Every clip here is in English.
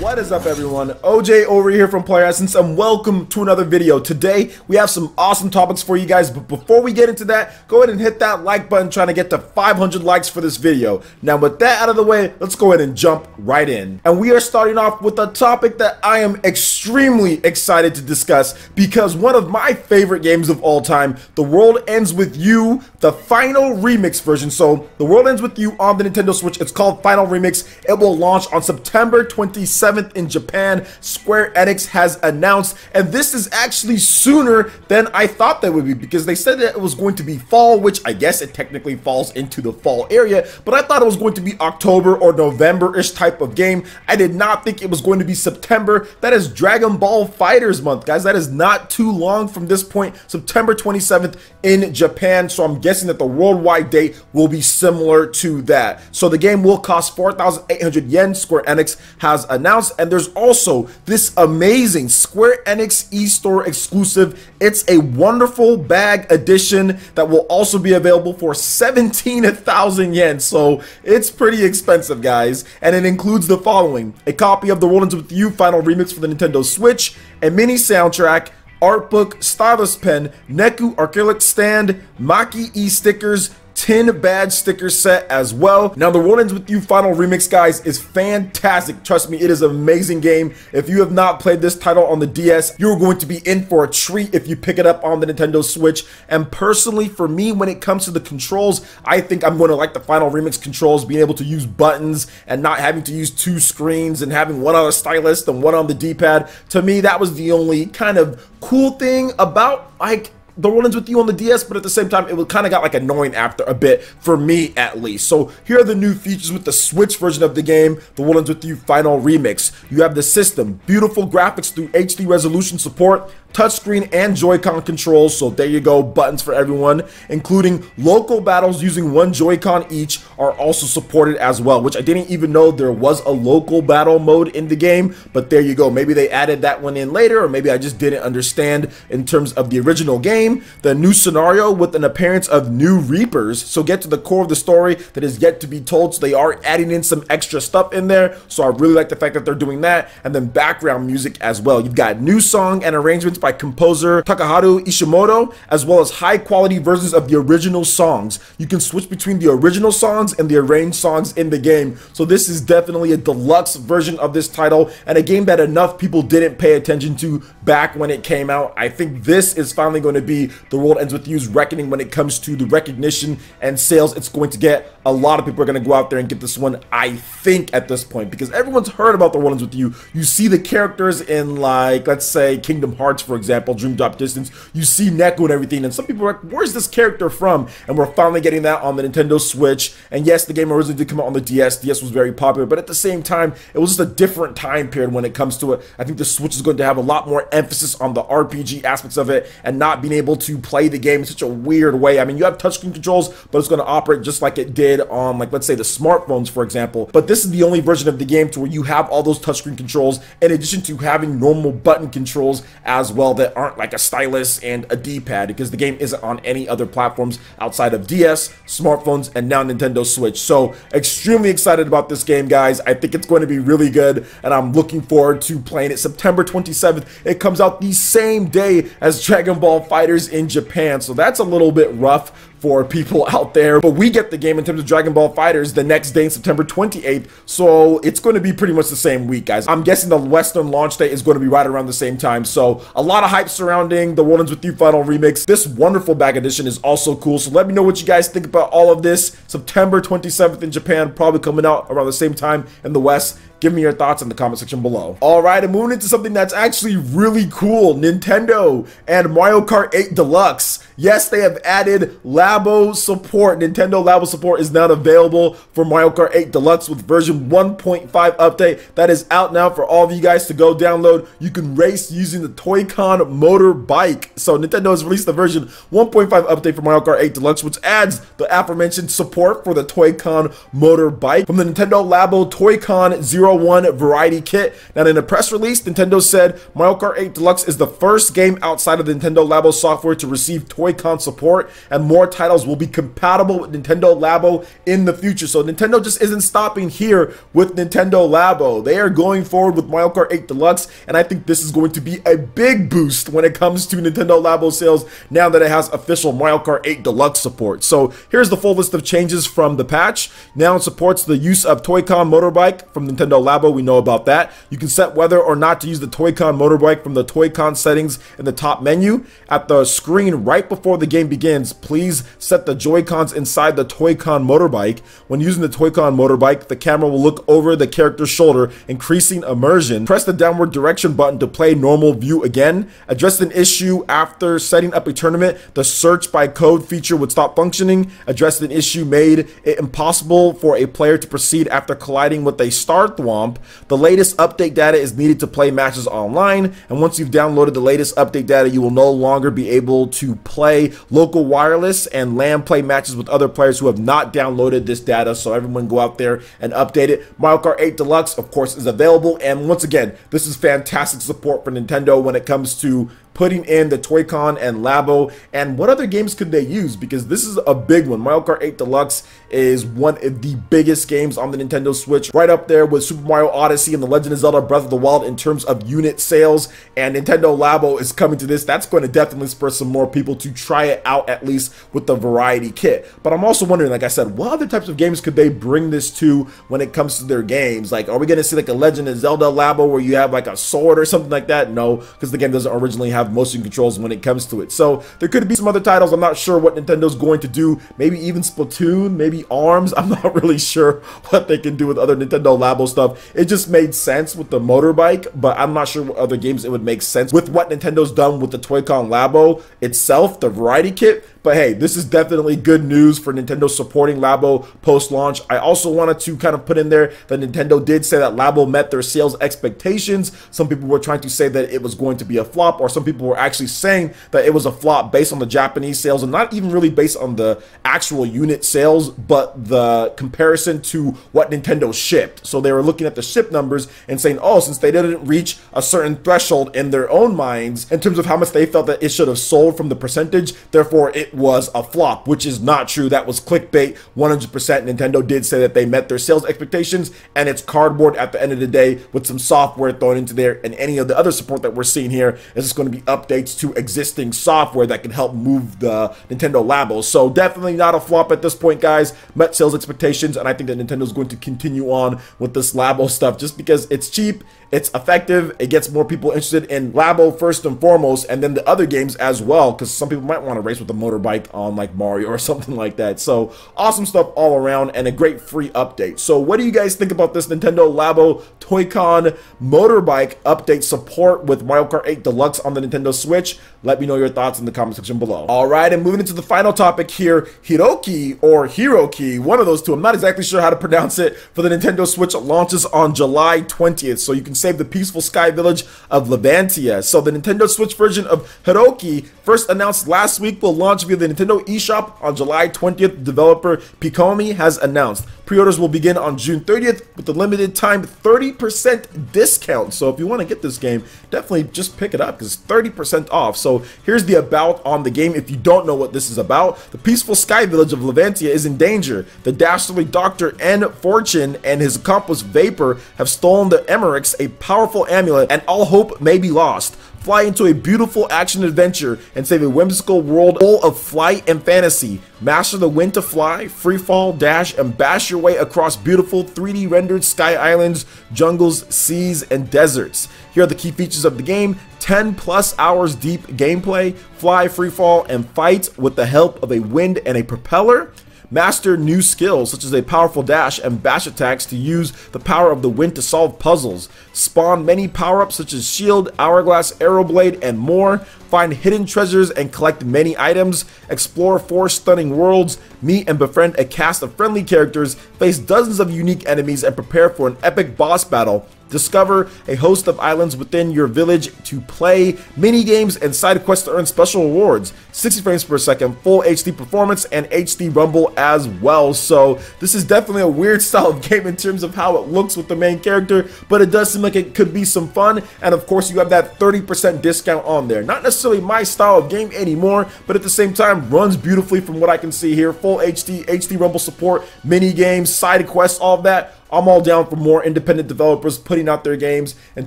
What is up, everyone? OJ over here from Player Essence, and welcome to another video. Today we have some awesome topics for you guys, but before we get into that, go ahead and hit that like button, trying to get to 500 likes for this video. Now with that out of the way, let's go ahead and jump right in. And we are starting off with a topic that I am extremely excited to discuss, because one of my favorite games of all time, The World Ends With You, the final remix version. So The World Ends With You on the Nintendo Switch, it's called Final Remix. It will launch on September 27th in Japan, Square Enix has announced, and this is actually sooner than I thought that would be, because they said that it was going to be fall, which I guess it technically falls into the fall area, but I thought it was going to be October or November-ish type of game. I did not think it was going to be September. That is Dragon Ball FighterZ month, guys. That is not too long from this point, September 27th in Japan, so I'm guessing that the worldwide date will be similar to that. So the game will cost 4,800 yen, Square Enix has announced. And there's also this amazing Square Enix eStore exclusive. It's a wonderful bag edition that will also be available for 17,000 yen. So it's pretty expensive, guys. And it includes the following: a copy of The World Ends With You Final Remix for the Nintendo Switch, a mini soundtrack, art book, stylus pen, Neku acrylic stand, Maki e-stickers, 10 badge sticker set as well. Now, The World Ends With You Final Remix, guys, is fantastic. Trust me, it is an amazing game. If you have not played this title on the DS, you're going to be in for a treat if you pick it up on the Nintendo Switch. And personally, for me, when it comes to the controls, I think I'm going to like the Final Remix controls, being able to use buttons and not having to use two screens and having one on a stylus and one on the D-pad. To me, that was the only kind of cool thing about, like, The World Ends With You on the DS, but at the same time, it kind of got like annoying after a bit, for me at least. So here are the new features with the Switch version of the game, The World Ends With You Final Remix. You have the system, beautiful graphics through HD resolution support, touchscreen and Joy-Con controls, so there you go, buttons for everyone, including local battles using one Joy-Con each are also supported as well, which I didn't even know there was a local battle mode in the game, but there you go. Maybe they added that one in later, or maybe I just didn't understand in terms of the original game. The new scenario with an appearance of new Reapers, so get to the core of the story that is yet to be told, so they are adding in some extra stuff in there, so I really like the fact that they're doing that. And then background music as well. You've got new song and arrangements by composer Takaharu Ishimoto, as well as high quality versions of the original songs. You can switch between the original songs and the arranged songs in the game, so this is definitely a deluxe version of this title, and a game that enough people didn't pay attention to back when it came out. I think this is finally going to be The World Ends With You's reckoning when it comes to the recognition and sales it's going to get. A lot of people are going to go out there and get this one, I think, at this point, because everyone's heard about The World Ends With You. You see the characters in, like, let's say Kingdom Hearts, for example, Dream Drop Distance. You see Neku and everything, and some people are like, where's this character from? And we're finally getting that on the Nintendo Switch. And yes, the game originally did come out on the DS. DS was very popular, but at the same time, it was just a different time period when it comes to it. I think the Switch is going to have a lot more emphasis on the RPG aspects of it, and not being able to play the game in such a weird way. I mean, you have touchscreen controls, but it's going to operate just like it did on, like, let's say the smartphones, for example. But this is the only version of the game to where you have all those touchscreen controls, in addition to having normal button controls as well that aren't like a stylus and a D-pad, because the game isn't on any other platforms outside of DS, smartphones, and now Nintendo Switch. So extremely excited about this game, guys. I think it's going to be really good, and I'm looking forward to playing it. September 27th, it comes out the same day as Dragon Ball FighterZ in Japan, so that's a little bit rough for people out there, but we get the game in terms of Dragon Ball FighterZ the next day, September 28th, so it's going to be pretty much the same week, guys. I'm guessing the Western launch date is going to be right around the same time, so a lot of hype surrounding The World Ends With You Final Remix. This wonderful bag edition is also cool, so let me know what you guys think about all of this. September 27th in Japan, probably coming out around the same time in the West. Give me your thoughts in the comment section below. Alright, and moving into something that's actually really cool, Nintendo and Mario Kart 8 Deluxe. Yes, they have added Labo Support. Nintendo Labo Support is now available for Mario Kart 8 Deluxe with version 1.5 update. That is out now for all of you guys to go download. You can race using the Toy-Con motor bike. So Nintendo has released the version 1.5 update for Mario Kart 8 Deluxe, which adds the aforementioned support for the Toy-Con motor bike. From the Nintendo Labo Toy-Con 0 01 Variety Kit. Now, in a press release, Nintendo said Mario Kart 8 Deluxe is the first game outside of the Nintendo Labo software to receive Toy-Con support, and more titles will be compatible with Nintendo Labo in the future. So Nintendo just isn't stopping here with Nintendo Labo. They are going forward with Mario Kart 8 Deluxe, and I think this is going to be a big boost when it comes to Nintendo Labo sales now that it has official Mario Kart 8 Deluxe support. So here's the full list of changes from the patch. Now it supports the use of Toy-Con Motorbike from Nintendo Labo. We know about that. You can set whether or not to use the Toy-Con Motorbike from the Toy-Con settings in the top menu. At the screen right before the game begins, please set the Joy-Cons inside the Toy-Con Motorbike. When using the Toy-Con Motorbike, the camera will look over the character's shoulder, increasing immersion. Press the downward direction button to play normal view again. Addressed an issue after setting up a tournament. The search by code feature would stop functioning. Addressed an issue made it impossible for a player to proceed after colliding with a star thwomp. The latest update data is needed to play matches online, and once you've downloaded the latest update data, you will no longer be able to play local wireless and LAN play matches with other players who have not downloaded this data. So everyone go out there and update it. Mario Kart 8 Deluxe, of course, is available, and once again, this is fantastic support for Nintendo when it comes to putting in the Toy-Con and Labo. And what other games could they use? Because this is a big one. Mario Kart 8 Deluxe is one of the biggest games on the Nintendo Switch, right up there with Super Mario Odyssey and The Legend of Zelda Breath of the Wild in terms of unit sales. And Nintendo Labo is coming to this. That's going to definitely spur some more people to try it out, at least with the Variety Kit. But I'm also wondering, like I said, what other types of games could they bring this to when it comes to their games? Like, are we going to see like a Legend of Zelda Labo where you have like a sword or something like that? No, because the game doesn't originally have motion controls when it comes to it. So there could be some other titles. I'm not sure what Nintendo's going to do. Maybe even Splatoon, maybe ARMS. I'm not really sure what they can do with other Nintendo Labo stuff. It just made sense with the motorbike, but I'm not sure what other games it would make sense with what Nintendo's done with the Toy-Con Labo itself, the Variety Kit. But hey, this is definitely good news for Nintendo supporting Labo post-launch. I also wanted to kind of put in there that Nintendo did say that Labo met their sales expectations. Some people were trying to say that it was going to be a flop, or some people were actually saying that it was a flop based on the Japanese sales and not even really based on the actual unit sales, but the comparison to what Nintendo shipped. So they were looking at the ship numbers and saying, oh, since they didn't reach a certain threshold in their own minds in terms of how much they felt that it should have sold from the percentage, therefore it was a flop, which is not true. That was clickbait 100%. Nintendo did say that they met their sales expectations, and it's cardboard at the end of the day with some software thrown into there, and any of the other support that we're seeing here is just going to be updates to existing software that can help move the Nintendo Labo. So definitely not a flop at this point, guys. Met sales expectations, and I think that Nintendo's going to continue on with this Labo stuff just because it's cheap, it's effective, it gets more people interested in Labo first and foremost, and then the other games as well, because some people might want to race with a motorbike on like Mario or something like that. So awesome stuff all around, and a great free update. So what do you guys think about this Nintendo Labo Toy-Con motorbike update support with Mario Kart 8 Deluxe on the Nintendo Switch? Let me know your thoughts in the comment section below. All right, and moving into the final topic here, Hiroki or Heroki, one of those two. I'm not exactly sure how to pronounce it. For the Nintendo Switch, launches on July 20th, so you can save the peaceful sky village of Levantia. So the Nintendo Switch version of Heroki, first announced last week, will launch via the Nintendo eShop on July 20th. Developer Picomi has announced. Pre-orders will begin on June 30th with a limited time 30% discount. So if you want to get this game, definitely just pick it up because it's 30% off. So here's the about on the game if you don't know what this is about. The peaceful sky village of Levantia is in danger. The dastardly Dr. N. Fortune and his accomplice Vapor have stolen the Emerix, a powerful amulet, and all hope may be lost. Fly into a beautiful action adventure and save a whimsical world full of flight and fantasy. Master the wind to fly, free fall, dash, and bash your way across beautiful 3D rendered sky islands, jungles, seas, and deserts. Here are the key features of the game: 10+ hours deep gameplay, fly, free fall, and fight with the help of a wind and a propeller. Master new skills such as a powerful dash and bash attacks to use the power of the wind to solve puzzles. Spawn many power-ups such as shield, hourglass, arrow blade, and more. Find hidden treasures and collect many items. Explore 4 stunning worlds. Meet and befriend a cast of friendly characters. Face dozens of unique enemies and prepare for an epic boss battle. Discover a host of islands within your village to play mini games and side quests to earn special rewards. 60 frames per second, full HD performance, and HD rumble as well. So this is definitely a weird style of game in terms of how it looks with the main character, but it does seem like it could be some fun. And of course, you have that 30% discount on there. Not necessarily my style of game anymore, but at the same time runs beautifully from what I can see here. Full HD rumble support, mini games, side quests, all of that. I'm all down for more independent developers putting out their games in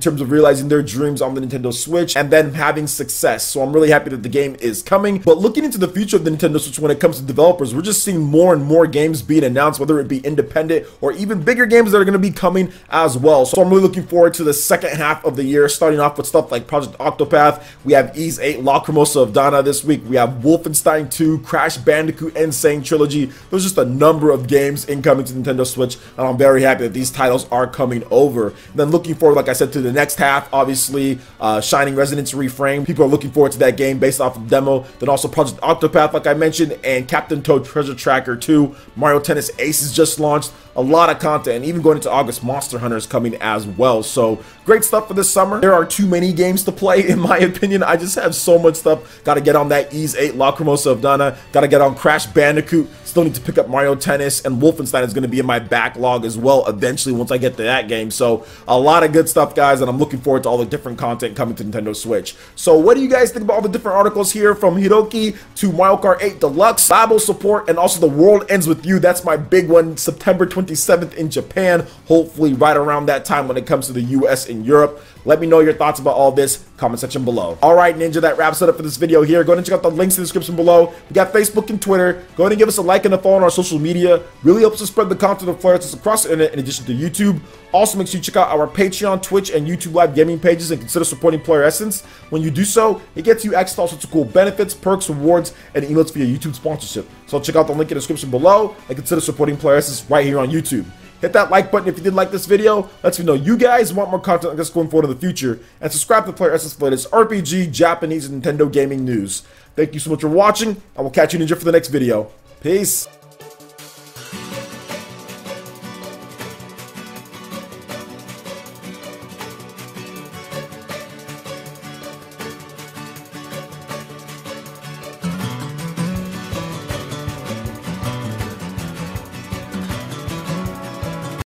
terms of realizing their dreams on the Nintendo Switch and then having success. So I'm really happy that the game is coming. But looking into the future of the Nintendo Switch when it comes to developers, we're just seeing more and more games being announced, whether it be independent or even bigger games that are going to be coming as well. So I'm really looking forward to the second half of the year, starting off with stuff like Project Octopath. We have Ys 8, Lacrimosa of Dana this week. We have Wolfenstein 2, Crash Bandicoot, Insane Trilogy. There's just a number of games incoming to Nintendo Switch, and I'm very happy that these titles are coming over. And then looking forward, like I said, to the next half, obviously Shining Resonance Reframed. People are looking forward to that game based off of the demo. Then also Project Octopath, like I mentioned, and Captain Toad Treasure Tracker 2. Mario Tennis Aces just launched. A lot of content, and even going into August, Monster Hunter is coming as well. So great stuff for this summer. There are too many games to play, in my opinion. I just have so much stuff. Got to get on that Ys 8, Lacrimosa of Dana. Got to get on Crash Bandicoot. Still need to pick up Mario Tennis, and Wolfenstein is going to be in my backlog as well eventually once I get to that game. So a lot of good stuff, guys, and I'm looking forward to all the different content coming to Nintendo Switch. So what do you guys think about all the different articles here, from Hiroki to Mario Kart 8 Deluxe, Labo Support, and also The World Ends With You? That's my big one, September 27th in Japan, hopefully right around that time when it comes to the US and Europe. Let me know your thoughts about all this, comment section below. Alright, Ninja, that wraps it up for this video here. Go ahead and check out the links in the description below. We got Facebook and Twitter. Go ahead and give us a like and a follow on our social media. Really helps us spread the content of Flare across the internet in addition to YouTube. Also, make sure you check out our Patreon, Twitch, and YouTube live gaming pages and consider supporting Player Essence. When you do so, it gets you access to all sorts of cool benefits, perks, rewards, and emails via YouTube sponsorship. So check out the link in the description below and consider supporting Player Essence right here on YouTube. Hit that like button if you did like this video. Lets me know you guys want more content like this going forward in the future. And subscribe to Player Essence for the latest RPG, Japanese, and Nintendo gaming news. Thank you so much for watching. I will catch you, Ninja, for the next video. Peace.